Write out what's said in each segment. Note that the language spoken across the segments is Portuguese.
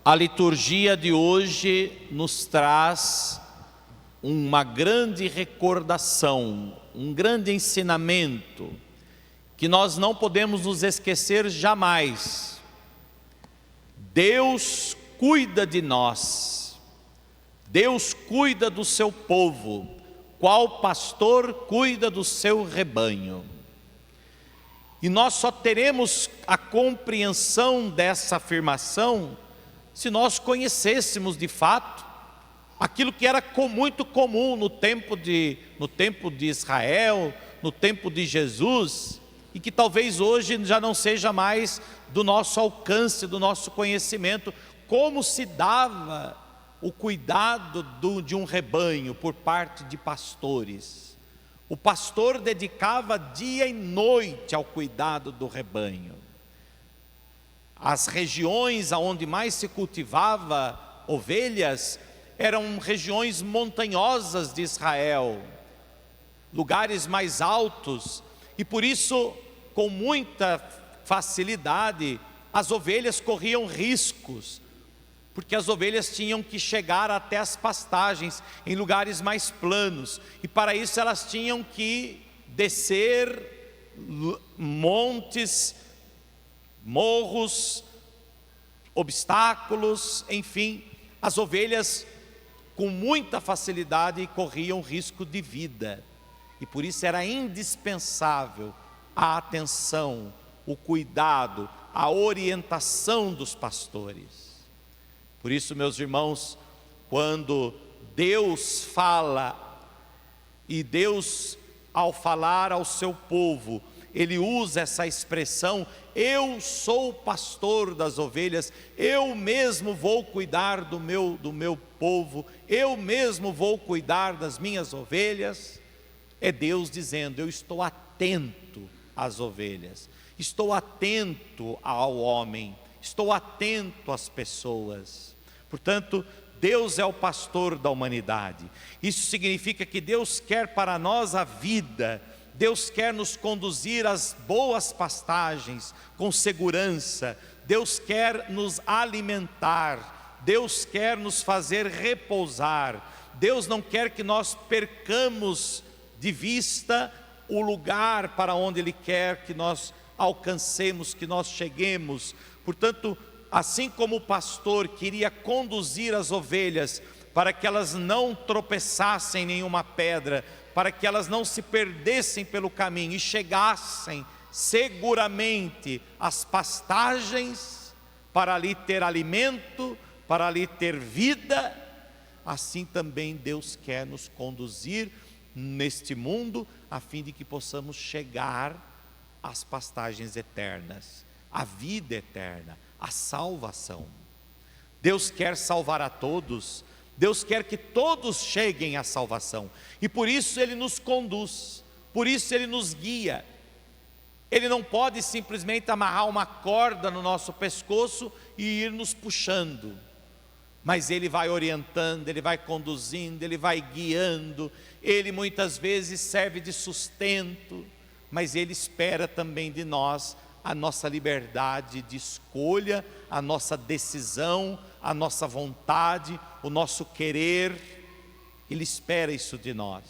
A liturgia de hoje nos traz uma grande recordação, um grande ensinamento, que nós não podemos nos esquecer jamais. Deus cuida de nós, Deus cuida do seu povo, qual pastor cuida do seu rebanho. E nós só teremos a compreensão dessa afirmação se nós conhecêssemos de fato aquilo que era muito comum no tempo de Israel, no tempo de Jesus, e que talvez hoje já não seja mais do nosso alcance, do nosso conhecimento, como se dava o cuidado de um rebanho por parte de pastores. O pastor dedicava dia e noite ao cuidado do rebanho. As regiões onde mais se cultivava ovelhas eram regiões montanhosas de Israel, lugares mais altos, e por isso, com muita facilidade, as ovelhas corriam riscos, porque as ovelhas tinham que chegar até as pastagens em lugares mais planos, e para isso elas tinham que descer montes, morros, obstáculos, enfim, as ovelhas com muita facilidade corriam risco de vida, e por isso era indispensável a atenção, o cuidado, a orientação dos pastores. Por isso, meus irmãos, quando Deus fala, e Deus, ao falar ao seu povo, Ele usa essa expressão: eu sou o pastor das ovelhas, eu mesmo vou cuidar do meu povo, eu mesmo vou cuidar das minhas ovelhas. É Deus dizendo: eu estou atento às ovelhas, estou atento ao homem, estou atento às pessoas. Portanto, Deus é o pastor da humanidade. Isso significa que Deus quer para nós a vida, Deus quer nos conduzir às boas pastagens com segurança, Deus quer nos alimentar, Deus quer nos fazer repousar. Deus não quer que nós percamos de vista o lugar para onde Ele quer que nós alcancemos, que nós cheguemos. Portanto, assim como o pastor queria conduzir as ovelhas para que elas não tropeçassem em nenhuma pedra, para que elas não se perdessem pelo caminho e chegassem seguramente às pastagens, para ali ter alimento, para ali ter vida, assim também Deus quer nos conduzir neste mundo, a fim de que possamos chegar às pastagens eternas, à vida eterna, à salvação. Deus quer salvar a todos, Deus quer que todos cheguem à salvação, e por isso Ele nos conduz, por isso Ele nos guia. Ele não pode simplesmente amarrar uma corda no nosso pescoço e ir nos puxando, mas Ele vai orientando, Ele vai conduzindo, Ele vai guiando. Ele muitas vezes serve de sustento, mas Ele espera também de nós a nossa liberdade de escolha, a nossa decisão, a nossa vontade, o nosso querer. Ele espera isso de nós.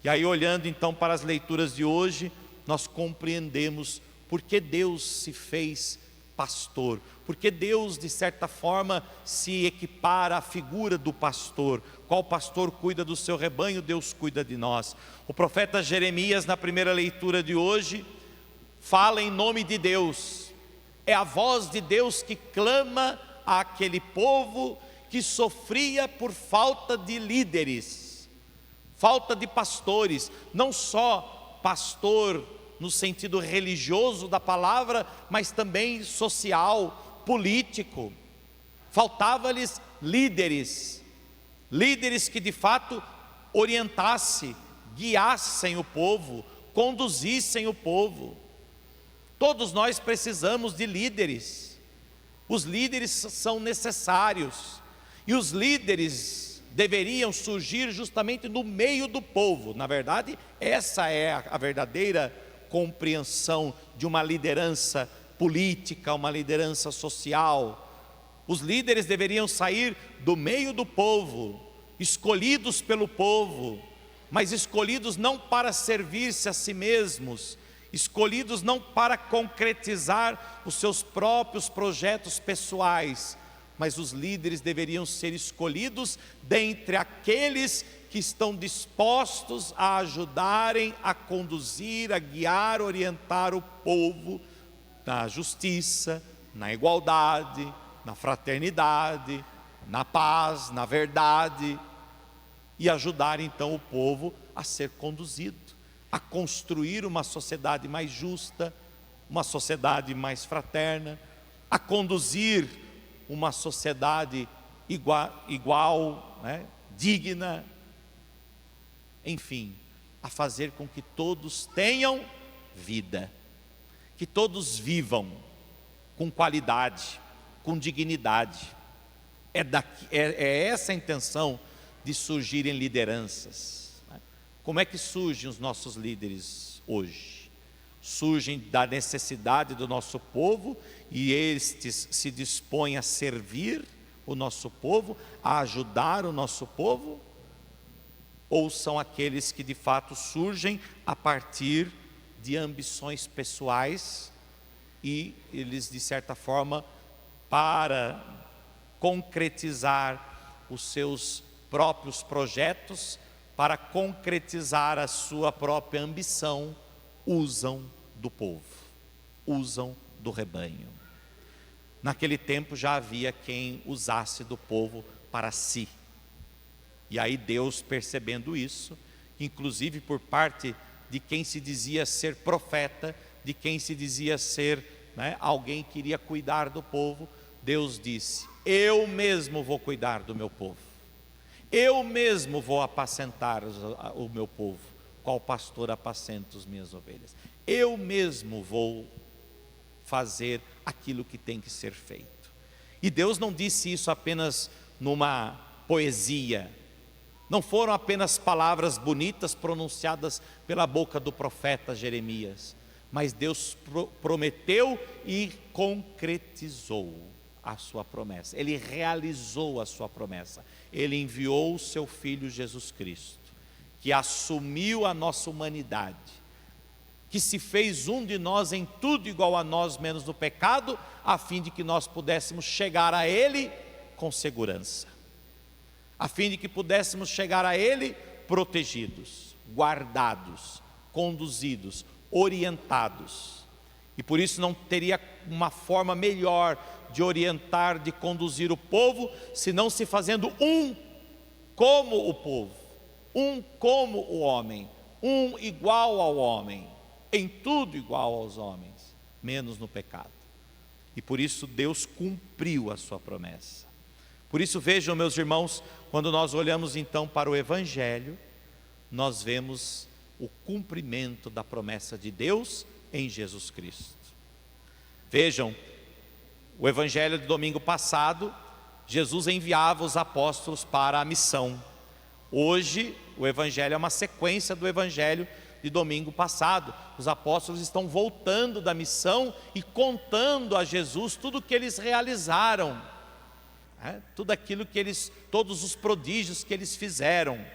E aí, olhando então para as leituras de hoje, nós compreendemos por que Deus se fez pastor, porque Deus de certa forma se equipara à figura do pastor. Qual pastor cuida do seu rebanho? Deus cuida de nós. O profeta Jeremias, na primeira leitura de hoje, fala em nome de Deus. É a voz de Deus que clama àquele povo que sofria por falta de líderes, falta de pastores, não só pastor no sentido religioso da palavra, mas também social, político. Faltava-lhes líderes que de fato orientassem, guiassem o povo, conduzissem o povo. Todos nós precisamos de líderes. Os líderes são necessários, e os líderes deveriam surgir justamente no meio do povo. Na verdade, essa é a verdadeira compreensão de uma liderança política, uma liderança social. Os líderes deveriam sair do meio do povo, escolhidos pelo povo, mas escolhidos não para servir-se a si mesmos, escolhidos não para concretizar os seus próprios projetos pessoais, mas os líderes deveriam ser escolhidos dentre aqueles que estão dispostos a ajudarem, a conduzir, a guiar, orientar o povo na justiça, na igualdade, na fraternidade, na paz, na verdade, e ajudar então o povo a ser conduzido, a construir uma sociedade mais justa, uma sociedade mais fraterna, a conduzir uma sociedade igual, né, digna, enfim, a fazer com que todos tenham vida, que todos vivam com qualidade, com dignidade. É essa a intenção de surgirem lideranças. Como é que surgem os nossos líderes hoje? Surgem da necessidade do nosso povo, e estes se dispõem a servir o nosso povo, a ajudar o nosso povo? Ou são aqueles que de fato surgem a partir de ambições pessoais, e eles de certa forma, para concretizar os seus próprios projetos, para concretizar a sua própria ambição, usam do povo, usam do rebanho. Naquele tempo já havia quem usasse do povo para si. E aí Deus, percebendo isso, inclusive por parte de quem se dizia ser profeta, de quem se dizia ser, alguém que iria cuidar do povo, Deus disse: eu mesmo vou cuidar do meu povo, eu mesmo vou apacentar o meu povo, qual pastor apacenta as minhas ovelhas. Eu mesmo vou fazer aquilo que tem que ser feito. E Deus não disse isso apenas numa poesia, não foram apenas palavras bonitas pronunciadas pela boca do profeta Jeremias, mas Deus prometeu e concretizou a sua promessa. Ele realizou a sua promessa. Ele enviou o seu Filho Jesus Cristo, que assumiu a nossa humanidade, que se fez um de nós em tudo igual a nós, menos no pecado, a fim de que nós pudéssemos chegar a Ele com segurança, a fim de que pudéssemos chegar a Ele protegidos, guardados, conduzidos, orientados. E por isso não teria uma forma melhor de orientar, de conduzir o povo, senão se fazendo um como o povo, um como o homem, um igual ao homem, em tudo igual aos homens, menos no pecado. E por isso Deus cumpriu a sua promessa. Por isso vejam, meus irmãos, quando nós olhamos então para o Evangelho, nós vemos o cumprimento da promessa de Deus em Jesus Cristo. Vejam, o Evangelho do domingo passado, Jesus enviava os apóstolos para a missão. Hoje, o Evangelho é uma sequência do Evangelho de domingo passado. Os apóstolos estão voltando da missão e contando a Jesus tudo o que eles realizaram, tudo aquilo que todos os prodígios que eles fizeram.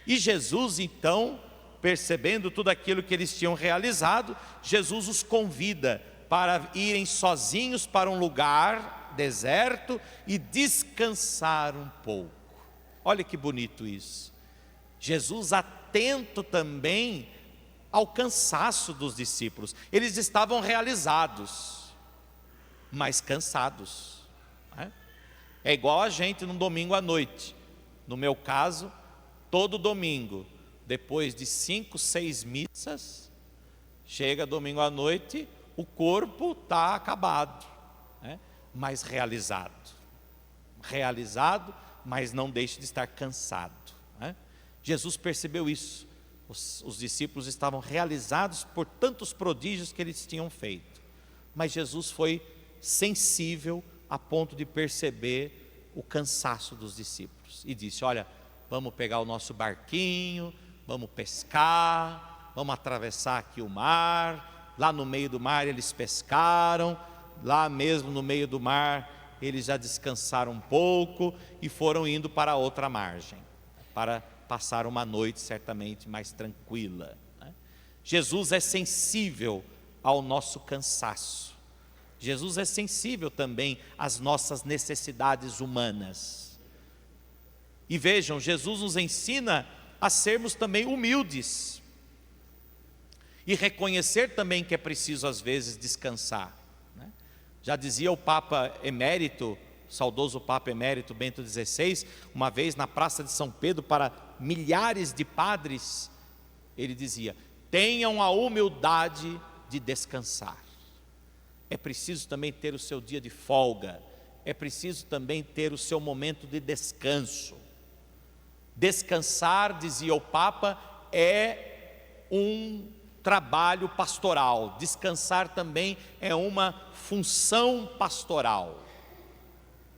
E Jesus então, percebendo tudo aquilo que eles tinham realizado, Jesus os convida para irem sozinhos para um lugar deserto e descansar um pouco. Olha que bonito isso. Jesus atento também ao cansaço dos discípulos. Eles estavam realizados, mas cansados. É igual a gente num domingo à noite. No meu caso, todo domingo, depois de 5, 6 missas, chega domingo à noite, o corpo está acabado, mas realizado, mas não deixa de estar cansado. Jesus percebeu isso. Os discípulos estavam realizados por tantos prodígios que eles tinham feito, mas Jesus foi sensível a ponto de perceber o cansaço dos discípulos e disse: olha, vamos pegar o nosso barquinho, vamos pescar, vamos atravessar aqui o mar. Lá no meio do mar eles pescaram, lá mesmo no meio do mar eles já descansaram um pouco e foram indo para a outra margem, para passar uma noite certamente mais tranquila. Jesus é sensível ao nosso cansaço. Jesus é sensível também às nossas necessidades humanas. E vejam, Jesus nos ensina a sermos também humildes e reconhecer também que é preciso às vezes descansar. Já dizia o Papa Emérito, o saudoso Papa Emérito Bento XVI, uma vez na Praça de São Pedro para milhares de padres, ele dizia: tenham a humildade de descansar. É preciso também ter o seu dia de folga, é preciso também ter o seu momento de descanso. Descansar, dizia o Papa, é um trabalho pastoral. Descansar também é uma função pastoral.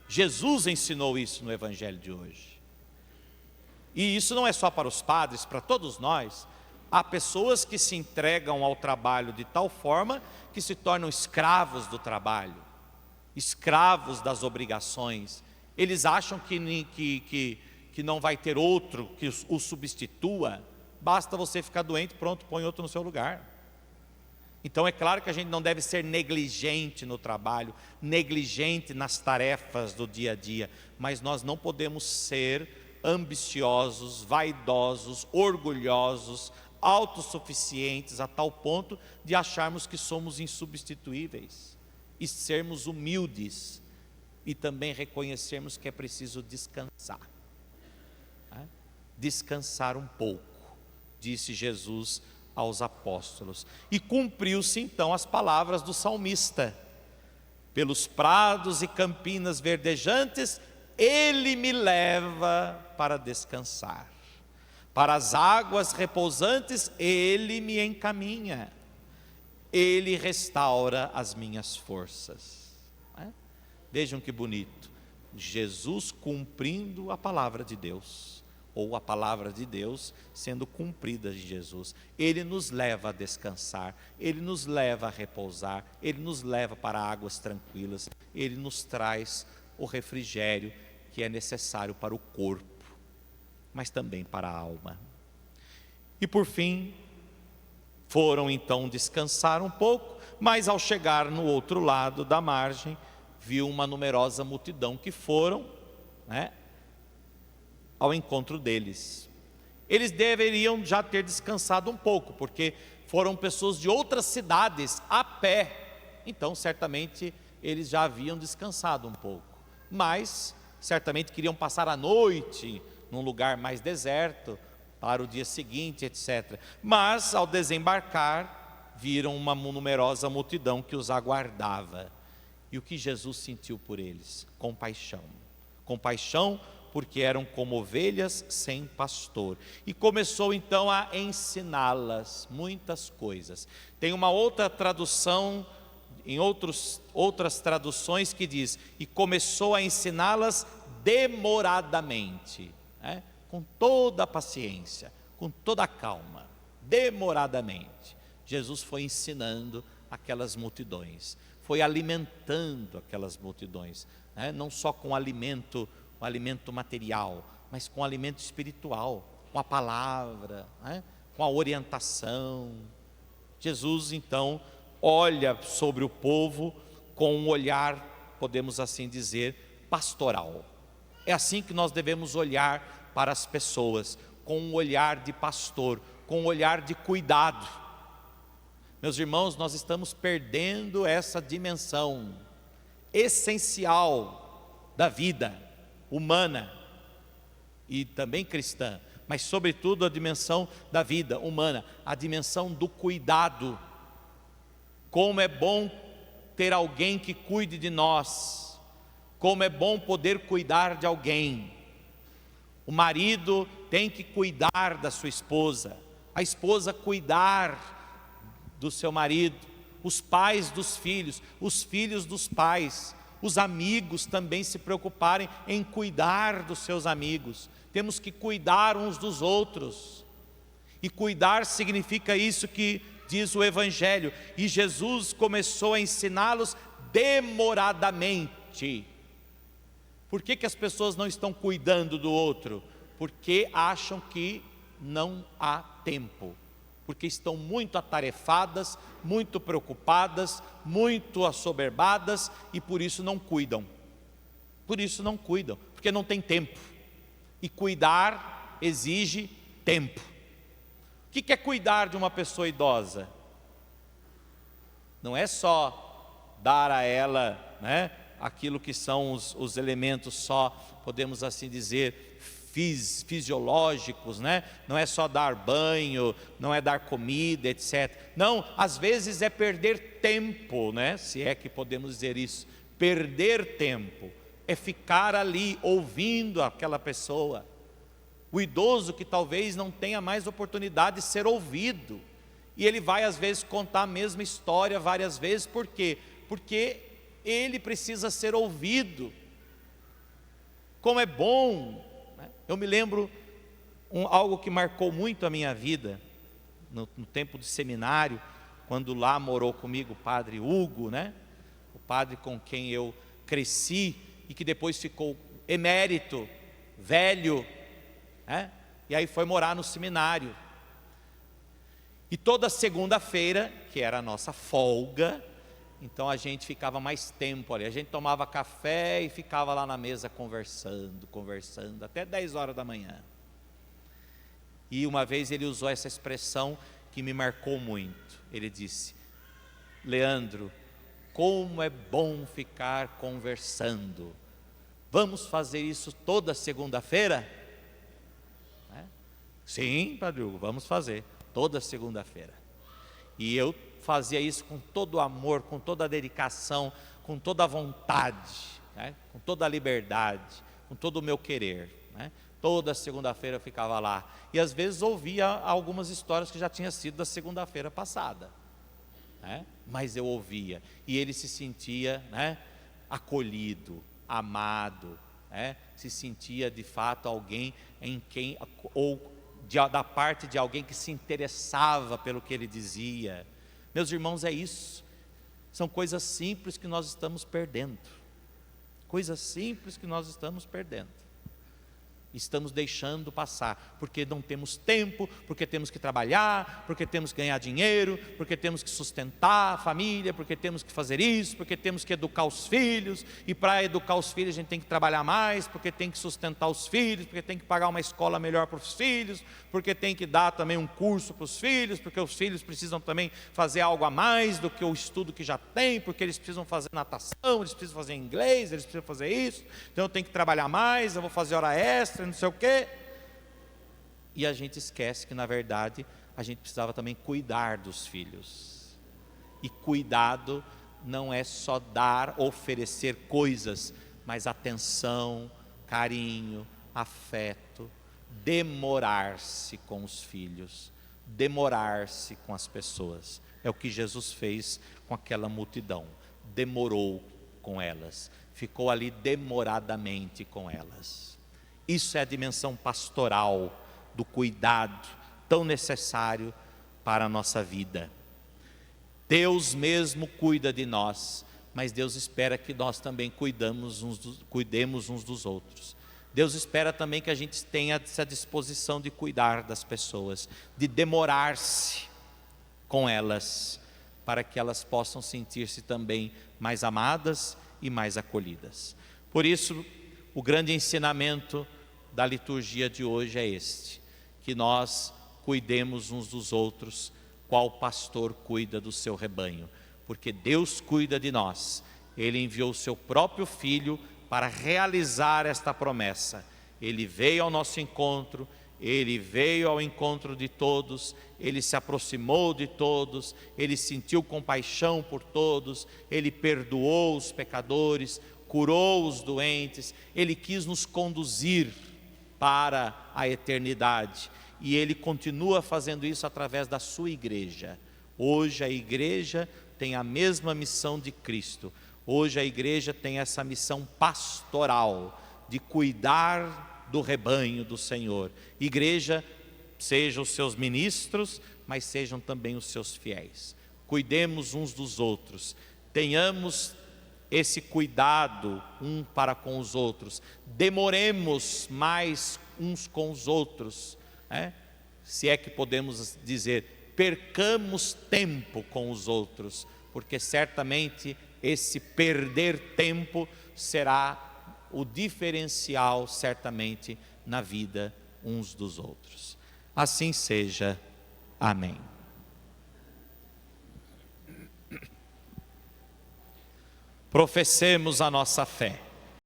Jesus ensinou isso no Evangelho de hoje. E isso não é só para os padres, para todos nós. Há pessoas que se entregam ao trabalho de tal forma que se tornam escravos do trabalho, escravos das obrigações. Eles acham que não vai ter outro que o substitua. Basta você ficar doente, pronto, põe outro no seu lugar. Então é claro que a gente não deve ser negligente no trabalho, negligente nas tarefas do dia a dia, mas nós não podemos ser ambiciosos, vaidosos, orgulhosos, autossuficientes a tal ponto de acharmos que somos insubstituíveis, e sermos humildes e também reconhecermos que é preciso descansar. Descansar um pouco, disse Jesus aos apóstolos. E cumpriu-se então as palavras do salmista: pelos prados e campinas verdejantes Ele me leva para descansar, para as águas repousantes Ele me encaminha, Ele restaura as minhas forças. Vejam que bonito, Jesus cumprindo a palavra de Deus, ou a palavra de Deus sendo cumprida de Jesus. Ele nos leva a descansar, Ele nos leva a repousar, Ele nos leva para águas tranquilas, Ele nos traz o refrigério que é necessário para o corpo, mas também para a alma. E por fim, foram então descansar um pouco, mas ao chegar no outro lado da margem, viu uma numerosa multidão que foram, ao encontro deles. Eles deveriam já ter descansado um pouco, porque foram pessoas de outras cidades a pé, então certamente eles já haviam descansado um pouco, mas certamente queriam passar a noite num lugar mais deserto, para o dia seguinte, etc. Mas ao desembarcar, viram uma numerosa multidão que os aguardava. E o que Jesus sentiu por eles? Compaixão. Compaixão porque eram como ovelhas sem pastor. E começou então a ensiná-las muitas coisas. Tem uma outra tradução, em outras traduções que diz: e começou a ensiná-las demoradamente, com toda a paciência, com toda a calma, demoradamente. Jesus foi ensinando aquelas multidões, foi alimentando aquelas multidões, não só com o alimento material, mas com o alimento espiritual, com a palavra, com a orientação. Jesus então olha sobre o povo com um olhar, podemos assim dizer, pastoral. É assim que nós devemos olhar para as pessoas, com um olhar de pastor, com um olhar de cuidado. Meus irmãos, nós estamos perdendo essa dimensão essencial da vida humana e também cristã, mas sobretudo a dimensão da vida humana, a dimensão do cuidado. Como é bom ter alguém que cuide de nós, como é bom poder cuidar de alguém. O marido tem que cuidar da sua esposa, a esposa cuidar do seu marido, os pais dos filhos, os filhos dos pais, os amigos também se preocuparem em cuidar dos seus amigos. Temos que cuidar uns dos outros, e cuidar significa isso que diz o Evangelho, e Jesus começou a ensiná-los demoradamente. Por que as pessoas não estão cuidando do outro? Porque acham que não há tempo, porque estão muito atarefadas, muito preocupadas, muito assoberbadas e por isso não cuidam. Por isso não cuidam, porque não tem tempo. E cuidar exige tempo. O que é cuidar de uma pessoa idosa? Não é só dar a ela, né, aquilo que são os elementos só, podemos assim dizer, fisiológicos, né? Não é só dar banho, não é dar comida, etc. Não, às vezes é perder tempo, né? Se é que podemos dizer isso. Perder tempo é ficar ali ouvindo aquela pessoa. O idoso que talvez não tenha mais oportunidade de ser ouvido. E ele vai às vezes contar a mesma história várias vezes, por quê? Porque ele precisa ser ouvido. Como é bom, né? Eu me lembro algo que marcou muito a minha vida, no tempo de seminário, quando lá morou comigo o padre Hugo, né? O padre com quem eu cresci e que depois ficou emérito, velho, né? E aí foi morar no seminário. E toda segunda-feira, que era a nossa folga, então a gente ficava mais tempo ali, a gente tomava café e ficava lá na mesa conversando, até 10 horas da manhã. E uma vez ele usou essa expressão que me marcou muito. Ele disse: Leandro, como é bom ficar conversando. Vamos fazer isso toda segunda-feira? Sim, Padre Hugo, vamos fazer toda segunda-feira. E eu fazia isso com todo o amor, com toda a dedicação, com toda a vontade, né? Com toda a liberdade, com todo o meu querer, né? Toda segunda-feira eu ficava lá. E às vezes ouvia algumas histórias que já tinham sido da segunda-feira passada, né? Mas eu ouvia. E ele se sentia, né, acolhido, amado, né? Se sentia de fato alguém em quem, ou da parte de alguém que se interessava pelo que ele dizia. Meus irmãos, é isso. São coisas simples que nós estamos perdendo. Coisas simples que nós estamos perdendo. Estamos deixando passar, porque não temos tempo, porque temos que trabalhar, porque temos que ganhar dinheiro, porque temos que sustentar a família, porque temos que fazer isso, porque temos que educar os filhos, e para educar os filhos a gente tem que trabalhar mais, porque tem que sustentar os filhos, porque tem que pagar uma escola melhor para os filhos, porque tem que dar também um curso para os filhos, porque os filhos precisam também fazer algo a mais do que o estudo que já tem, porque eles precisam fazer natação, eles precisam fazer inglês, eles precisam fazer isso, então eu tenho que trabalhar mais, eu vou fazer hora extra, não sei o quê. E a gente esquece que na verdade a gente precisava também cuidar dos filhos. E cuidado não é só dar, oferecer coisas, mas atenção, carinho, afeto, demorar-se com os filhos, demorar-se com as pessoas. É o que Jesus fez com aquela multidão. Demorou com elas, ficou ali demoradamente com elas. Isso é a dimensão pastoral do cuidado tão necessário para a nossa vida. Deus mesmo cuida de nós, mas Deus espera que nós também cuidemos uns dos outros. Deus espera também que a gente tenha essa disposição de cuidar das pessoas, de demorar-se com elas, para que elas possam sentir-se também mais amadas e mais acolhidas. Por isso, o grande ensinamento da liturgia de hoje é este: que nós cuidemos uns dos outros, qual pastor cuida do seu rebanho, porque Deus cuida de nós. Ele enviou o seu próprio Filho para realizar esta promessa. Ele veio ao nosso encontro, ele veio ao encontro de todos, ele se aproximou de todos, ele sentiu compaixão por todos, ele perdoou os pecadores, curou os doentes, ele quis nos conduzir para a eternidade, e ele continua fazendo isso através da sua igreja. Hoje a igreja tem a mesma missão de Cristo. Hoje a igreja tem essa missão pastoral, de cuidar do rebanho do Senhor. Igreja, sejam os seus ministros, mas sejam também os seus fiéis. Cuidemos uns dos outros, tenhamos esse cuidado um para com os outros, demoremos mais uns com os outros, se é que podemos dizer, percamos tempo com os outros, porque certamente esse perder tempo será o diferencial, certamente, na vida uns dos outros. Assim seja. Amém. Professemos a nossa fé.